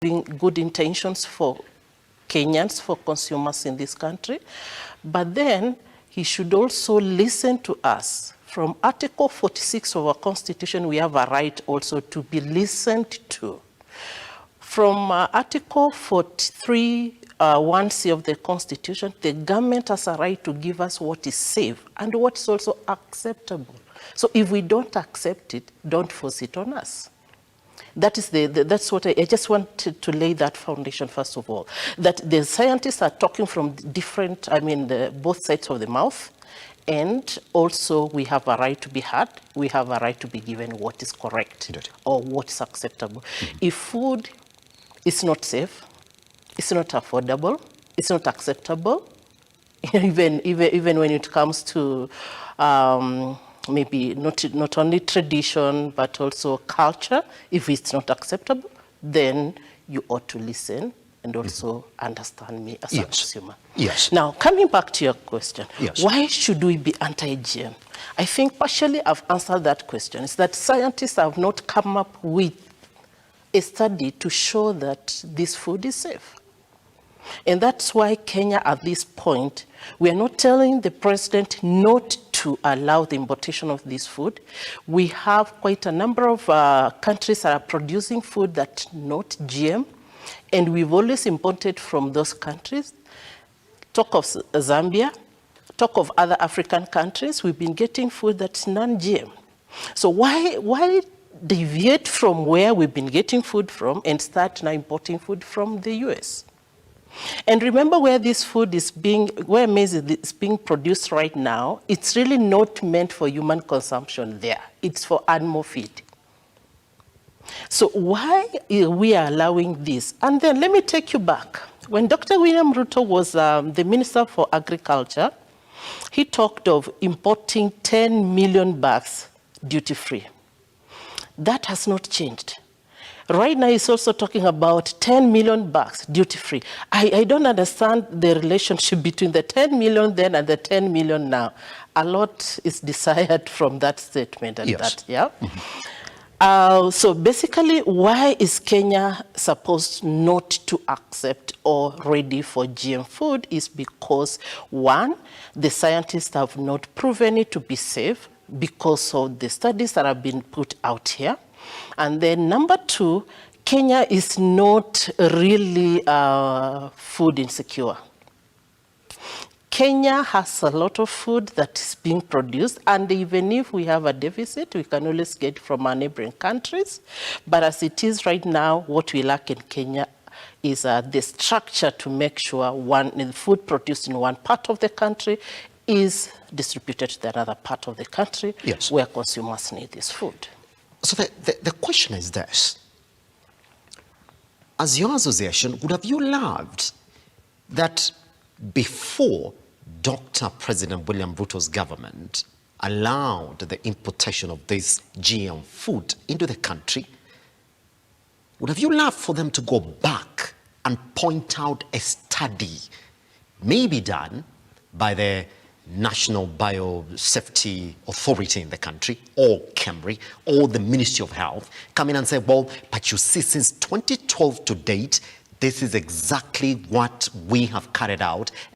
good intentions for Kenyans, for consumers in this country, but then he should also listen to us. From Article 46 of our Constitution, we have a right also to be listened to. From Article 43, 1C of the Constitution, the government has a right to give us what is safe and what is also acceptable. So if we don't accept it, don't force it on us. That's what I just wanted to lay that foundation, first of all, that the scientists are talking from different, both sides of the mouth, and also we have a right to be heard, we have a right to be given what is correct or what is acceptable. If food is not safe, it's not affordable, it's not acceptable, even when it comes to maybe not only tradition, but also culture. If it's not acceptable, then you ought to listen and also understand me as a consumer. Yes. Now, coming back to your question, yes. Why should we be anti-GM? I think partially I've answered that question. It's that scientists have not come up with a study to show that this food is safe. And that's why Kenya, at this point, we are not telling the president not to allow the importation of this food. We have quite a number of countries that are producing food that's not GM, and we've always imported from those countries. Talk of Zambia, talk of other African countries, we've been getting food that's non-GM. So why deviate from where we've been getting food from and start now importing food from the US? And remember, where this food is where maize is being produced right now, it's really not meant for human consumption there. It's for animal feed. So why are we allowing this? And then let me take you back. When Dr. William Ruto was the Minister for Agriculture, he talked of importing 10 million bags duty-free. That has not changed. Right now, he's also talking about 10 million bags duty-free. I don't understand the relationship between the 10 million then and the 10 million now. A lot is desired from that statement and that, yeah? So basically, why is Kenya supposed not to accept or ready for GM food is because, one, the scientists have not proven it to be safe because of the studies that have been put out here. And then number two, Kenya is not really food insecure. Kenya has a lot of food that is being produced, and even if we have a deficit, we can always get from our neighboring countries. But as it is right now, what we lack in Kenya is the structure to make sure the food produced in one part of the country is distributed to the other part of the country where consumers need this food. So the question is this. As your association, would have you loved that before Dr. President William Ruto's government allowed the importation of this GM food into the country, would have you loved for them to go back and point out a study maybe done by the National Biosafety Authority in the country, or KEMRI, or the Ministry of Health, come in and say, well, but you see, since 2012 to date, this is exactly what we have carried out,